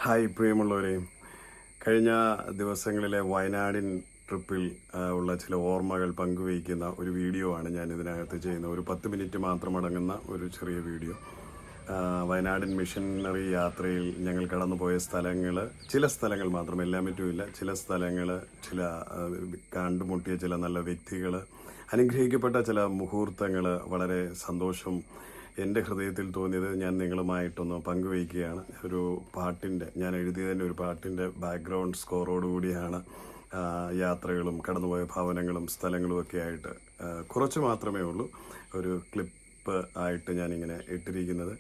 Hi പ്രിയമുള്ളവരെ, കഴിഞ്ഞ ദിവസങ്ങളിലെ വയനാടിൻ ട്രിപ്പിൽ ഉള്ള ചില ഓർമ്മകൾ പങ്കുവയ്ക്കുന്ന ഒരു വീഡിയോ ആണ് ഞാൻ ഇതിനകത്ത് ചെയ്യുന്നത്. ഒരു 10 മിനിറ്റ് മാത്രം അടങ്ങുന്ന ഒരു ചെറിയ വീഡിയോ. വയനാടിൻ മിഷനറി യാത്രയിൽ ഞങ്ങൾ കടന്നുപോയ സ്ഥലങ്ങൾ, ചില സ്ഥലങ്ങൾ മാത്രം, എല്ലാം പറ്റുമില്ല, ചില സ്ഥലങ്ങൾ, ചില കണ്ടുമുട്ടിയ ചില നല്ല വ്യക്തികൾ, അനുഗ്രഹിക്കപ്പെട്ട ചില മുഹൂർത്തങ്ങൾ, വളരെ സന്തോഷം എൻ്റെ ഹൃദയത്തിൽ തോന്നിയത് ഞാൻ നിങ്ങളുമായിട്ടൊന്ന് പങ്കുവയ്ക്കുകയാണ്. ഒരു പാട്ടിൻ്റെ, ഞാൻ എഴുതിയതിൻ്റെ ഒരു പാട്ടിൻ്റെ ബാക്ക്ഗ്രൗണ്ട് സ്കോറോടുകൂടിയാണ് യാത്രകളും കടന്നുപോയ ഭവനങ്ങളും സ്ഥലങ്ങളും ഒക്കെ ആയിട്ട് കുറച്ച് മാത്രമേ ഉള്ളൂ ഒരു ക്ലിപ്പ് ആയിട്ട് ഞാനിങ്ങനെ ഇട്ടിരിക്കുന്നത്.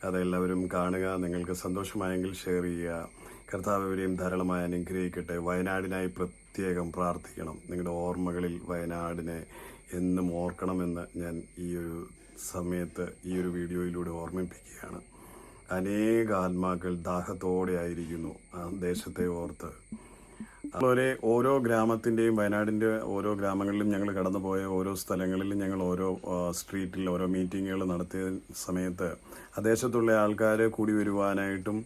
അതെല്ലാവരും കാണുക. നിങ്ങൾക്ക് സന്തോഷമായെങ്കിൽ ഷെയർ ചെയ്യുക. കർത്താവ് ഇവരെയും ധാരാളമായി അനുഗ്രഹിക്കട്ടെ. വയനാടിനായി പ്രത്യേകം പ്രാർത്ഥിക്കണം. നിങ്ങളുടെ ഓർമ്മകളിൽ വയനാടിനെ എന്നും ഓർക്കണമെന്ന് ഞാൻ ഈ ഒരു സമയത്ത് ഈ ഒരു വീഡിയോയിലൂടെ ഓർമ്മിപ്പിക്കുകയാണ്. അനേക ആത്മാക്കൾ ദാഹത്തോടെ ആയിരിക്കുന്നു ആ ദേശത്തെ ഓർത്ത്. അതുപോലെ ഓരോ ഗ്രാമത്തിൻ്റെയും, വയനാടിൻ്റെ ഓരോ ഗ്രാമങ്ങളിലും ഞങ്ങൾ കടന്നുപോയ ഓരോ സ്ഥലങ്ങളിലും ഞങ്ങൾ ഓരോ സ്ട്രീറ്റിൽ ഓരോ മീറ്റിങ്ങുകൾ നടത്തിയ സമയത്ത് ആ ദേശത്തുള്ള ആൾക്കാർ കൂടി വരുവാനായിട്ടും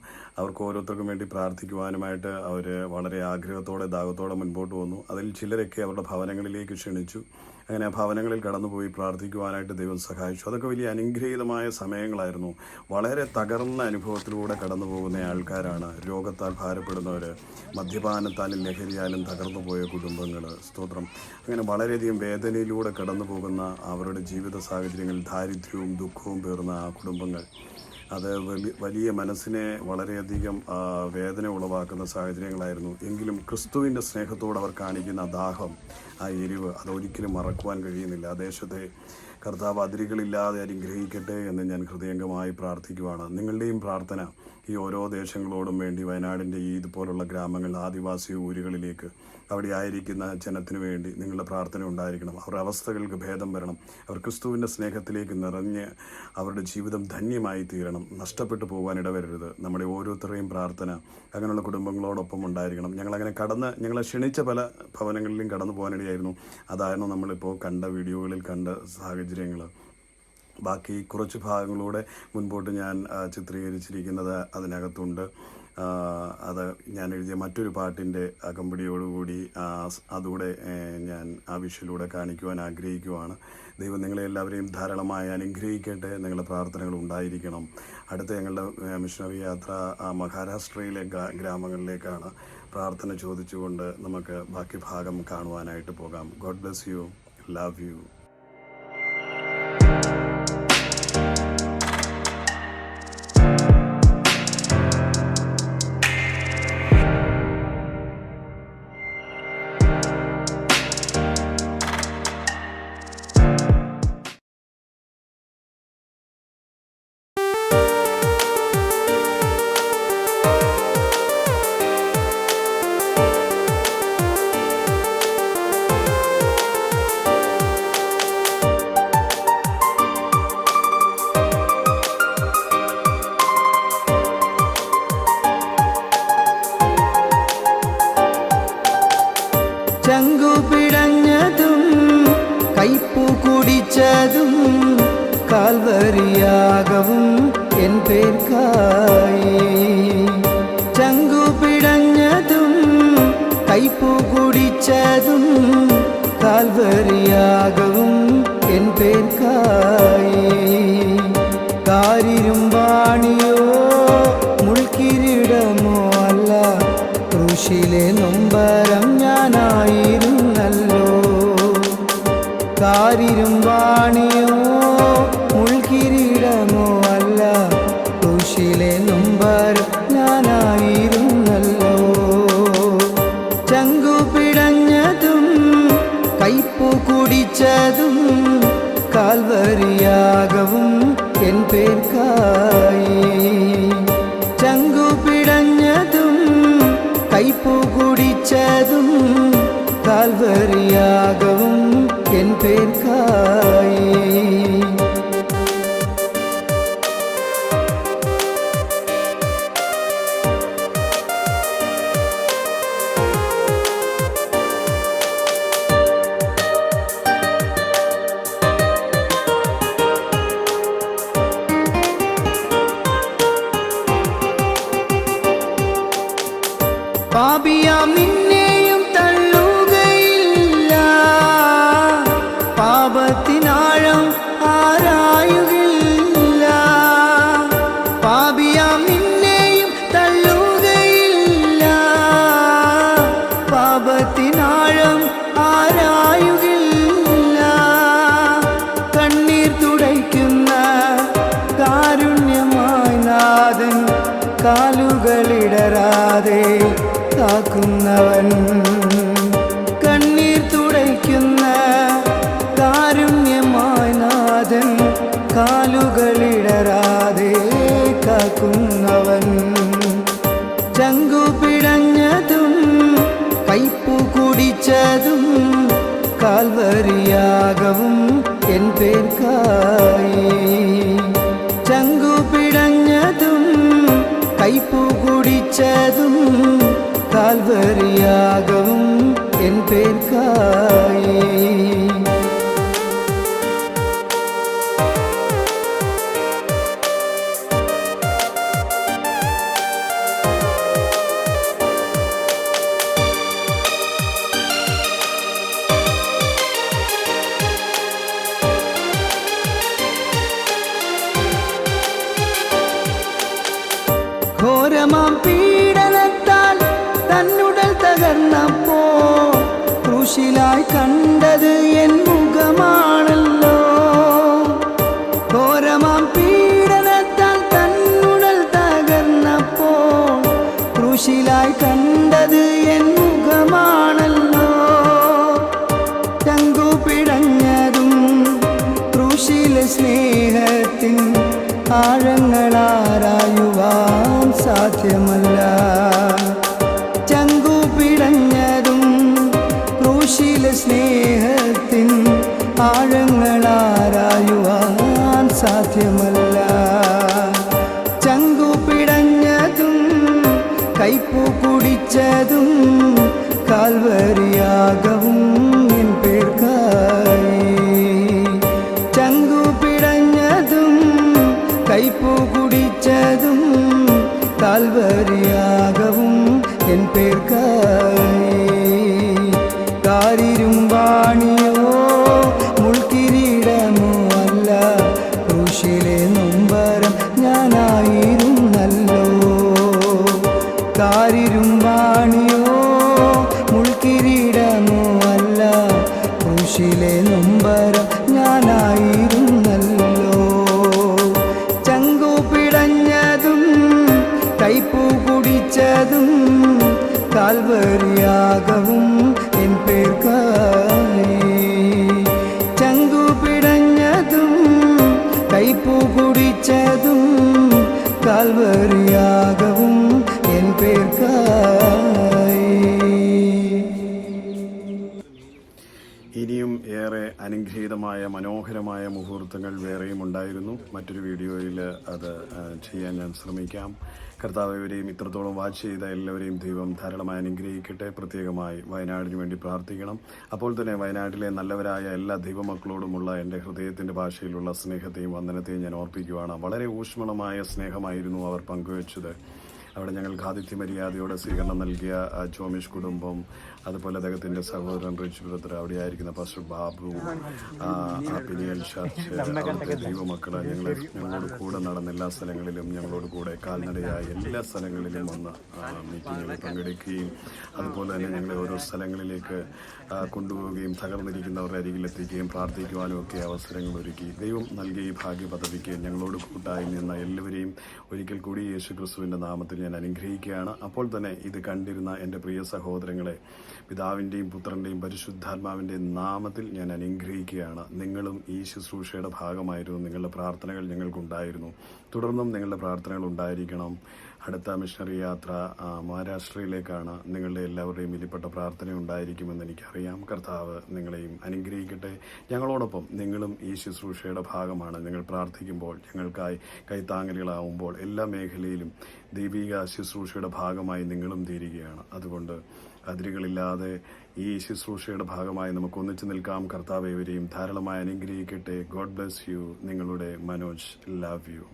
അവർക്ക് ഓരോരുത്തർക്കും വേണ്ടി പ്രാർത്ഥിക്കുവാനുമായിട്ട് അവർ വളരെ ആഗ്രഹത്തോടെ ദാഹത്തോടെ മുൻപോട്ട് വന്നു. അതിൽ ചിലരൊക്കെ അവരുടെ ഭവനങ്ങളിലേക്ക് ക്ഷണിച്ചു. അങ്ങനെ ആ ഭവനങ്ങളിൽ കടന്നുപോയി പ്രാർത്ഥിക്കുവാനായിട്ട് ദൈവം സഹായിച്ചു. അതൊക്കെ വലിയ അനുഗ്രഹീതമായ സമയങ്ങളായിരുന്നു. വളരെ തകർന്ന അനുഭവത്തിലൂടെ കടന്നു പോകുന്ന ആൾക്കാരാണ്. രോഗത്താൽ ഭാരപ്പെടുന്നവർ, മദ്യപാനത്താലും ലഹരിയാലും തകർന്നു പോയ കുടുംബങ്ങൾ, സ്തോത്രം. അങ്ങനെ വളരെയധികം വേദനയിലൂടെ കടന്നു പോകുന്ന അവരുടെ ജീവിത സാഹചര്യങ്ങൾ, ദാരിദ്ര്യവും ദുഃഖവും പേർന്ന ആ കുടുംബങ്ങൾ, അത് വലിയ മനസ്സിനെ വളരെയധികം വേദന ഉളവാക്കുന്ന സാഹചര്യങ്ങളായിരുന്നു. എങ്കിലും ക്രിസ്തുവിൻ്റെ സ്നേഹത്തോട് അവർ കാണിക്കുന്ന ദാഹം, ആ എരിവ്, അതൊരിക്കലും മറക്കുവാൻ കഴിയുന്നില്ല. ആ ദേശത്തെ കർത്താവ് അതിരുകളില്ലാതെ അനുഗ്രഹിക്കട്ടെ എന്ന് ഞാൻ ഹൃദയംഗമായി പ്രാർത്ഥിക്കുവാണ്. നിങ്ങളുടെയും പ്രാർത്ഥന ഈ ഓരോ ദേശങ്ങളോടും വേണ്ടി, വയനാടിൻ്റെ ഈ ഇതുപോലുള്ള ഗ്രാമങ്ങൾ, ആദിവാസി ഊരുകളിലേക്ക് അവിടെ ആയിരിക്കുന്ന ജനത്തിനു വേണ്ടി നിങ്ങളുടെ പ്രാർത്ഥന ഉണ്ടായിരിക്കണം. അവരുടെ അവസ്ഥകൾക്ക് ഭേദം വരണം. അവർ ക്രിസ്തുവിൻ്റെ സ്നേഹത്തിലേക്ക് നിറഞ്ഞ് അവരുടെ ജീവിതം ധന്യമായി തീരണം. നഷ്ടപ്പെട്ടു പോകാൻ ഇടവരരുത്. നമ്മുടെ ഓരോരുത്തരുടെയും പ്രാർത്ഥന അങ്ങനെയുള്ള കുടുംബങ്ങളോടൊപ്പം ഉണ്ടായിരിക്കണം. ഞങ്ങളെ ക്ഷണിച്ച പല ഭവനങ്ങളിലും കടന്നു പോകാനിടയായിരുന്നു. അതായിരുന്നു നമ്മളിപ്പോൾ കണ്ട വീഡിയോകളിൽ കണ്ട സാഹചര്യങ്ങൾ. ബാക്കി കുറച്ച് ഭാഗങ്ങളൂടെ മുൻപോട്ട് ഞാൻ ചിത്രീകരിച്ചിരിക്കുന്നത് അതിനകത്തുണ്ട്. അത് ഞാൻ എഴുതിയ മറ്റൊരു പാട്ടിൻ്റെ അകമ്പടിയോടുകൂടി അതുകൂടെ ഞാൻ ആ വിഷ്വലൂടെ കാണിക്കുവാൻ ആഗ്രഹിക്കുവാണ്. ദൈവം നിങ്ങളെ എല്ലാവരെയും ധാരാളമായി അനുഗ്രഹിക്കട്ടെ. നിങ്ങളുടെ പ്രാർത്ഥനകൾ ഉണ്ടായിരിക്കണം. അടുത്ത ഞങ്ങളുടെ മിഷണറി യാത്ര മഹാരാഷ്ട്രയിലെ ഗ്രാമങ്ങളിലേക്കാണ്. പ്രാർത്ഥന ചോദിച്ചുകൊണ്ട് നമുക്ക് ബാക്കി ഭാഗം കാണുവാനായിട്ട് പോകാം. God bless you. Love you. ചങ്കു പിടഞ്ഞതും കൈപ്പു കുടിച്ചതും കാൽവരിയാകവും എൻ പേർക്കായി. ചങ്കു പിടഞ്ഞതും കൈപ്പു കുടിച്ചതും കാൽവരിയാകവും എൻ പേർക്കായി. കാരിരുമ്പാണിയോ മുൾക്കിരീടമോ അല്ല, ക്രൂശിലെ നൊമ്പരം ഞാനായിരുന്നല്ലോ. കാരിരുമ്പാണിയോ മുൾക്കിരീടമോ അല്ല, ക്രൂശിലെ നൊമ്പരം ഞാനായിരുന്നല്ലോ. ചങ്കു പിടഞ്ഞതും കൈപ്പു കുടിച്ചതും കാൽവരിയാകവും എൻ പേർക്കായി. ചങ്കു പിടഞ്ഞതും കൈപ്പു കുടിച്ചതും കാൽവരിയാകവും എൻ പേർക്കായി. പാപിയാം നിന്നെയും തള്ളുകയില്ല, പാപത്തിനാഴം ആരായുകില്ല. പാപിയാം നിന്നെയും തള്ളുകയില്ല, പാപത്തിനാഴം ആരായുകില്ല. കണ്ണീർ തുടയ്ക്കുന്ന കാരുണ്യമായി നാഥൻ, കാലുകളിടരാതെ കാക്കുന്നവൻ. കണ്ണീർ തുടയ്ക്കുന്ന കാരുണ്യമായി നാഥൻ, കാലുകളിടരാതെ കാക്കുന്നവൻ. ചങ്കു പിടഞ്ഞതും കൈപ്പു കുടിച്ചതും കാൽവരിയാകവും എൻ പേർക്കായി. ചങ്കു പിടഞ്ഞതും കൈപ്പു കുടിച്ചതും കാൽവരിയാകവും എൻ പേർക്കായി. ഘോരമാം പീഡനത്താൽ തന്നുടൽ തകർന്നപ്പോ ക്രൂശിലായി കണ്ടത് എൻ മുഖമാണല്ലോ. ഘോരമാം പീഡനത്താൽ തന്നുടൽ തകർന്നപ്പോ ക്രൂശിലായി കണ്ടത് എൻ മുഖമാണല്ലോ. ചങ്കു പിടഞ്ഞതും ക്രൂശിലെ സ്നേഹത്തിൻ ആഴങ്ങളാരായുവാൻ സാധ്യമല്ല. ചങ്കു പിടഞ്ഞതും ക്രൂശിലെ സ്നേഹത്തിൻ ആഴങ്ങളാരായുവാൻ സാധ്യമല്ല. ചങ്കു പിടഞ്ഞതും കൈപ്പു കുടിച്ചതും കാൽവരിയാകവും എൻ പേർക്കായി. ചങ്കു പിടഞ്ഞതും കൈപ്പു കുടിച്ചതും കാൽവരിയാകവും എൻ പേർക്കായി. കാരിരുമ്പാണിയോ മുൾക്കിരീടമോ അല്ല, ക്രൂശിലെ നൊമ്പരം ഞാനായിരുന്നല്ലോ. കാരിരുമ്പാണിയോ മുൾക്കിരീടമോ അല്ല, ക്രൂശിലെ നൊമ്പരം ഞാനായിരുന്നല്ലോ. ചങ്കു പിടഞ്ഞതും കൈപ്പു കുടിച്ചതും കാൽവരിയാകവും എൻ പേർക്കായി. ചങ്കു പിടഞ്ഞതും കൈപ്പു കുടിച്ചതും കാൽവരിയാകവും എൻ പേർക്കായി. ഇനിയും ഏറെ അനുഗ്രഹീതമായ മനോഹരമായ മുഹൂർത്തങ്ങൾ വേറെയും ഉണ്ടായിരുന്നു. മറ്റൊരു വീഡിയോയിൽ അത് ചെയ്യാൻ ഞാൻ ശ്രമിക്കാം. കർത്താവ് ഇവരെയും ഇത്രത്തോളം വാച്ച് ചെയ്ത എല്ലാവരെയും ദൈവം ധാരാളമായി അനുഗ്രഹിക്കട്ടെ. പ്രത്യേകമായി വയനാടിന് വേണ്ടി പ്രാർത്ഥിക്കണം. അപ്പോൾ തന്നെ വയനാട്ടിലെ നല്ലവരായ എല്ലാ ദൈവമക്കളോടുമുള്ള എൻ്റെ ഹൃദയത്തിൻ്റെ ഭാഷയിലുള്ള സ്നേഹത്തെയും വന്ദനത്തെയും ഞാൻ ഓർപ്പിക്കുകയാണ്. വളരെ ഊഷ്മളമായ സ്നേഹമായിരുന്നു അവർ പങ്കുവച്ചത്. അവിടെ ഞങ്ങൾക്ക് ആതിഥ്യ മര്യാദയോടെ സ്വീകരണം നൽകിയ ജോമിഷ് കുടുംബം, അതുപോലെ അദ്ദേഹത്തിൻ്റെ സഹോദരൻ റിച്ച് ബ്രദർ, അവിടെ ആയിരിക്കുന്ന പാസ്റ്റർ ബാബു, പിനിയൽ ചർച്ച്, അവിടുത്തെ ദൈവമക്കള്, ഞങ്ങളോട് കൂടെ നടന്ന എല്ലാ സ്ഥലങ്ങളിലും, ഞങ്ങളോട് കൂടെ കാൽനടയായ എല്ലാ സ്ഥലങ്ങളിലും വന്ന് മീറ്റിങ്ങുകളിൽ പങ്കെടുക്കുകയും അതുപോലെ തന്നെ ഞങ്ങളെ ഓരോ സ്ഥലങ്ങളിലേക്ക് കൊണ്ടുപോവുകയും തകർന്നിരിക്കുന്നവരുടെ അരികിലെത്തിക്കുകയും പ്രാർത്ഥിക്കുവാനും ഒക്കെ അവസരങ്ങൾ ഒരുക്കി. ദൈവം നൽകിയ ഈ ഭാഗ്യ പദവിക്ക് ഞങ്ങളോട് കൂട്ടായി നിന്ന എല്ലാവരെയും ഒരിക്കൽ കൂടി യേശുക്രിസ്തുവിൻ്റെ നാമത്തിൽ ഞാൻ അനുഗ്രഹിക്കുകയാണ്. അപ്പോൾ തന്നെ ഇത് കണ്ടിരുന്ന എൻ്റെ പ്രിയ സഹോദരങ്ങളെ പിതാവിൻ്റെയും പുത്രൻ്റെയും പരിശുദ്ധാത്മാവിൻ്റെയും നാമത്തിൽ ഞാൻ അനുഗ്രഹിക്കുകയാണ്. നിങ്ങളും ഈ ശുശ്രൂഷയുടെ ഭാഗമായിരുന്നു. നിങ്ങളുടെ പ്രാർത്ഥനകൾ ഞങ്ങൾക്കുണ്ടായിരുന്നു. തുടർന്നും നിങ്ങളുടെ പ്രാർത്ഥനകൾ ഉണ്ടായിരിക്കണം. അടുത്ത മിഷണറി യാത്ര മഹാരാഷ്ട്രയിലേക്കാണ്. നിങ്ങളുടെ എല്ലാവരുടെയും വിലപ്പെട്ട പ്രാർത്ഥന ഉണ്ടായിരിക്കുമെന്ന് എനിക്കറിയാം. കർത്താവ് നിങ്ങളെയും അനുഗ്രഹിക്കട്ടെ. ഞങ്ങളോടൊപ്പം നിങ്ങളും ഈ ശുശ്രൂഷയുടെ ഭാഗമാണ്. നിങ്ങൾ പ്രാർത്ഥിക്കുമ്പോൾ, ഞങ്ങൾക്കായി കൈത്താങ്ങലുകളാവുമ്പോൾ എല്ലാ മേഖലയിലും ദൈവിക ശുശ്രൂഷയുടെ ഭാഗമായി നിങ്ങളും തീരുകയാണ്. അതുകൊണ്ട് അതിരുകളില്ലാതെ ഈ ശുശ്രൂഷയുടെ ഭാഗമായി നമുക്ക് ഒന്നിച്ചു നിൽക്കാം. കർത്താവ് ഇവരെയും ധാരാളമായി അനുഗ്രഹിക്കട്ടെ. God bless U. നിങ്ങളുടെ മനോജ്. Love you.